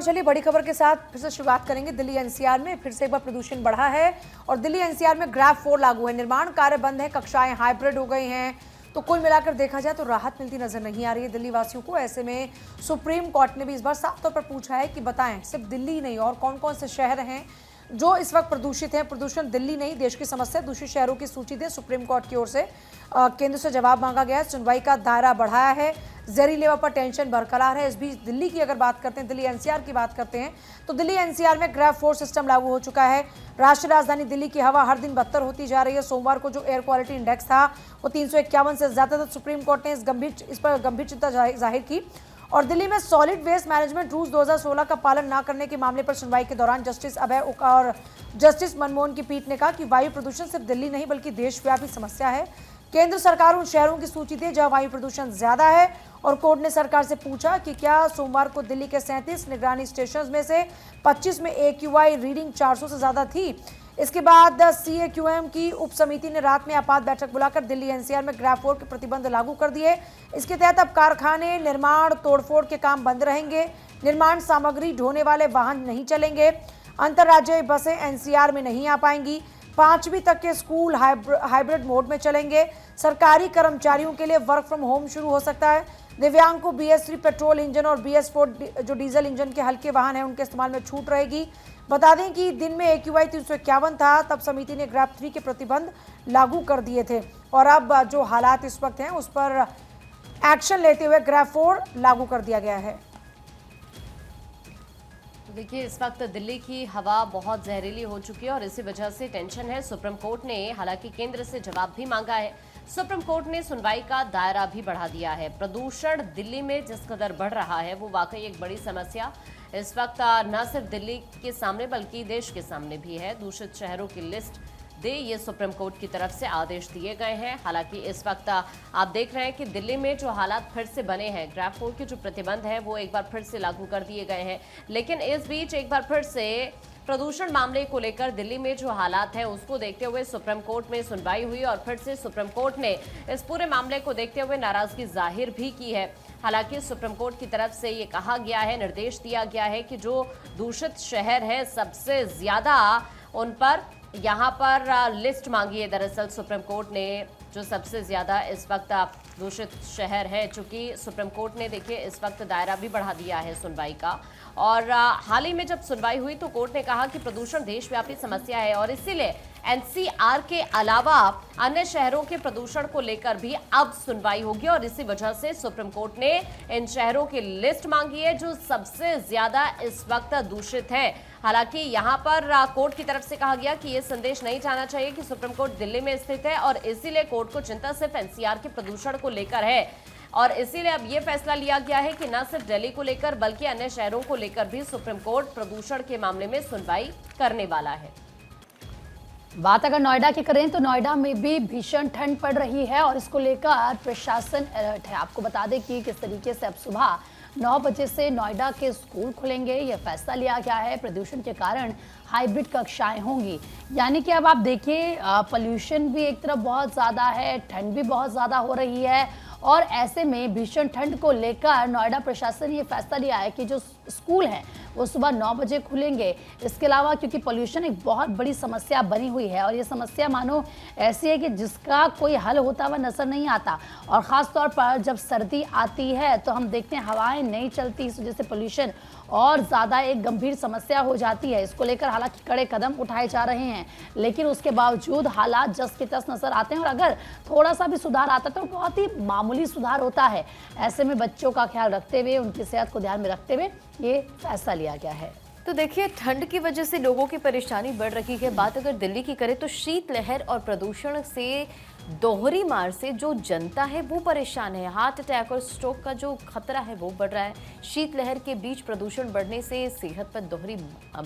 चलिए बड़ी खबर के साथ फिर से शुरुआत करेंगे। दिल्ली एनसीआर में फिर से एक बार प्रदूषण बढ़ा है और दिल्ली एनसीआर में ग्रैब 4 लागू है। निर्माण कार्य बंद है, कक्षाएं हाइब्रिड हो गई हैं। तो कुल मिलाकर देखा जाए तो राहत मिलती नजर नहीं आ रही है दिल्ली वासियों को। ऐसे में सुप्रीम कोर्ट ने भी इस बार साफ तौर पर पूछा है कि बताएं सिर्फ दिल्ली नहीं और कौन कौन से शहर हैं जो इस वक्त प्रदूषित हैं। प्रदूषण दिल्ली नहीं देश की समस्या, दूषित शहरों की सूची दें सुप्रीम कोर्ट की ओर से केंद्र से जवाब मांगा गया है। सुनवाई का दायरा बढ़ाया है, जहरी लेवल पर टेंशन बरकरार है। इस बीच दिल्ली की अगर बात करते हैं, दिल्ली एनसीआर की बात करते हैं तो दिल्ली एनसीआर में ग्रैब 4 सिस्टम लागू हो चुका है। राष्ट्रीय राजधानी दिल्ली की हवा हर दिन बदतर होती जा रही है। सोमवार को जो एयर क्वालिटी इंडेक्स था वो 351 से ज्यादा था। सुप्रीम कोर्ट ने इस पर गंभीर चिंता जाहिर की और दिल्ली में सॉलिड वेस्ट मैनेजमेंट रूल्स 2016 का पालन न करने के मामले पर सुनवाई के दौरान जस्टिस अभय उका और जस्टिस मनमोहन की पीठ ने कहा कि वायु प्रदूषण सिर्फ दिल्ली नहीं बल्कि देशव्यापी समस्या है। केंद्र सरकार उन शहरों की सूची दे जहां वायु प्रदूषण ज्यादा है और कोर्ट ने सरकार से पूछा कि क्या सोमवार को दिल्ली के 37 निगरानी स्टेशन में से 25 में AQI रीडिंग 400 से ज्यादा थी। इसके बाद CAQM की उप समिति ने रात में आपात बैठक बुलाकर दिल्ली एनसीआर में ग्रैब 4 के प्रतिबंध लागू कर दिए। इसके तहत अब कारखाने, निर्माण, तोड़फोड़ के काम बंद रहेंगे। निर्माण सामग्री ढोने वाले वाहन नहीं चलेंगे। अंतर्राज्यीय बसें एनसीआर में नहीं आ पाएंगी। 5वीं तक के स्कूल हाइब्रिड मोड में चलेंगे। सरकारी कर्मचारियों के लिए वर्क फ्रॉम होम शुरू हो सकता है। दिव्यांग को BS3 पेट्रोल इंजन और BS4 जो डीजल इंजन के हल्के वाहन हैं उनके इस्तेमाल में छूट रहेगी। बता दें कि दिन में AQI 351 था, तब समिति ने ग्रैब 3 के प्रतिबंध लागू कर दिए थे और अब जो हालात इस वक्त हैं उस पर एक्शन लेते हुए ग्रैब 4 लागू कर दिया गया है। देखिए, इस वक्त दिल्ली की हवा बहुत जहरीली हो चुकी है और इसी वजह से टेंशन है। सुप्रीम कोर्ट ने हालांकि केंद्र से जवाब भी मांगा है। सुप्रीम कोर्ट ने सुनवाई का दायरा भी बढ़ा दिया है। प्रदूषण दिल्ली में जिस कदर बढ़ रहा है वो वाकई एक बड़ी समस्या इस वक्त न सिर्फ दिल्ली के सामने बल्कि देश के सामने भी है। दूषित शहरों की लिस्ट दे, ये सुप्रीम कोर्ट की तरफ से आदेश दिए गए हैं। हालांकि इस वक्त आप देख रहे हैं कि दिल्ली में जो हालात फिर से बने हैं, ग्रैब 4 के जो प्रतिबंध है वो एक बार फिर से लागू कर दिए गए हैं। लेकिन इस बीच एक बार फिर से प्रदूषण मामले को लेकर दिल्ली में जो हालात हैं उसको देखते हुए सुप्रीम कोर्ट में सुनवाई हुई और फिर से सुप्रीम कोर्ट ने इस पूरे मामले को देखते हुए नाराजगी जाहिर भी की है। हालांकि सुप्रीम कोर्ट की तरफ से ये कहा गया है, निर्देश दिया गया है कि जो दूषित शहर है सबसे ज्यादा उन पर यहाँ पर लिस्ट मांगी है। दरअसल सुप्रीम कोर्ट ने जो सबसे ज्यादा इस वक्त दूषित शहर है, चूंकि सुप्रीम कोर्ट ने देखिए इस वक्त दायरा भी बढ़ा दिया है सुनवाई का और हाल ही में जब सुनवाई हुई तो कोर्ट ने कहा कि प्रदूषण देशव्यापी समस्या है और इसीलिए एनसीआर के अलावा अन्य शहरों के प्रदूषण को लेकर भी अब सुनवाई होगी और इसी वजह से सुप्रीम कोर्ट ने इन शहरों की लिस्ट मांगी है जो सबसे ज्यादा इस वक्त दूषित है। हालांकि यहां पर कोर्ट की तरफ से कहा गया कि यह संदेश नहीं जाना चाहिए कि सुप्रीम कोर्ट दिल्ली में स्थित है और इसीलिए कोर्ट को चिंता सिर्फ एनसीआर के प्रदूषण को लेकर है और इसीलिए अब यह फैसला लिया गया है कि न सिर्फ दिल्ली को लेकर बल्कि अन्य शहरों को लेकर भी सुप्रीम कोर्ट प्रदूषण के मामले में सुनवाई करने वाला है। बात अगर नोएडा की करें तो नोएडा में भी भीषण ठंड पड़ रही है और इसको लेकर प्रशासन अलर्ट है। आपको बता दें कि किस तरीके से अब सुबह 9 बजे से नोएडा के स्कूल खुलेंगे। यह फैसला लिया गया है। प्रदूषण के कारण हाइब्रिड कक्षाएं होंगी, यानी कि अब आप देखिए पोल्यूशन भी एक तरफ बहुत ज़्यादा है, ठंड भी बहुत ज़्यादा हो रही है और ऐसे में भीषण ठंड को लेकर नोएडा प्रशासन ने ये फैसला लिया है कि जो स्कूल हैं वो सुबह 9 बजे खुलेंगे। इसके अलावा क्योंकि पोल्यूशन एक बहुत बड़ी समस्या बनी हुई है और ये समस्या मानो ऐसी है कि जिसका कोई हल होता हुआ नजर नहीं आता और ख़ास तौर पर जब सर्दी आती है तो हम देखते हैं हवाएं नहीं चलती, इस वजह से पोल्यूशन और ज़्यादा एक गंभीर समस्या हो जाती है। इसको लेकर हालांकि कड़े कदम उठाए जा रहे हैं लेकिन उसके बावजूद हालात जस के तस नजर आते हैं और अगर थोड़ा सा भी सुधार आता है तो बहुत ही मामूली सुधार होता है। ऐसे में बच्चों का ख्याल रखते हुए, उनकी सेहत को ध्यान में रखते हुए ये फैसला लिया गया है। तो देखिए, ठंड की वजह से लोगों की परेशानी बढ़ रही है। बात अगर दिल्ली की करें तो शीतलहर और प्रदूषण से दोहरी मार से जो जनता है वो परेशान है। हार्ट अटैक और स्ट्रोक का जो खतरा है वो बढ़ रहा है। शीतलहर के बीच प्रदूषण बढ़ने से सेहत पर दोहरी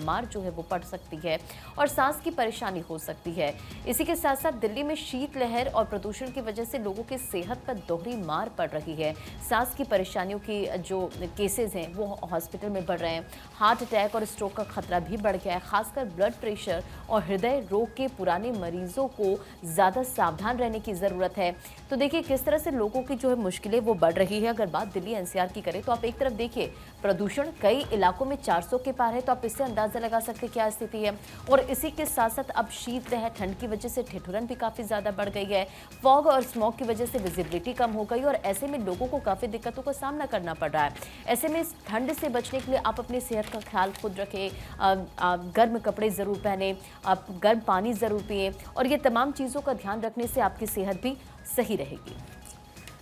मार जो है वो पड़ सकती है और सांस की परेशानी हो सकती है। इसी के साथ साथ दिल्ली में शीतलहर और प्रदूषण की वजह से लोगों की सेहत पर दोहरी मार पड़ रही है। सांस की परेशानियों की जो केसेज हैं वो हॉस्पिटल में बढ़ रहे हैं। हार्ट अटैक और स्ट्रोक का खतरा भी बढ़ गया है। खासकर ब्लड प्रेशर और हृदय रोग के पुराने मरीजों को ज़्यादा सावधान रहने रहने की ज़रूरत है। तो देखिए किस तरह से लोगों की जो है मुश्किलें वो बढ़ रही है। अगर बात दिल्ली एनसीआर की करें तो आप एक तरफ देखिए प्रदूषण कई इलाकों में 400 के पार है, तो आप इससे अंदाज़ा लगा सकते हैं क्या स्थिति है। और इसी के साथ साथ अब शीतलहर, ठंड की वजह से ठिठुरन भी काफ़ी ज़्यादा बढ़ गई है। फॉग और स्मॉग की वजह से विजिबिलिटी कम हो गई और ऐसे में लोगों को काफ़ी दिक्कतों का सामना करना पड़ रहा है। ऐसे में इस ठंड से बचने के लिए आप अपनी सेहत का ख्याल खुद रखें, गर्म कपड़े ज़रूर पहने, आप गर्म पानी ज़रूर पिए और ये तमाम चीज़ों का ध्यान रखने से आपकी सेहत भी सही रहेगी।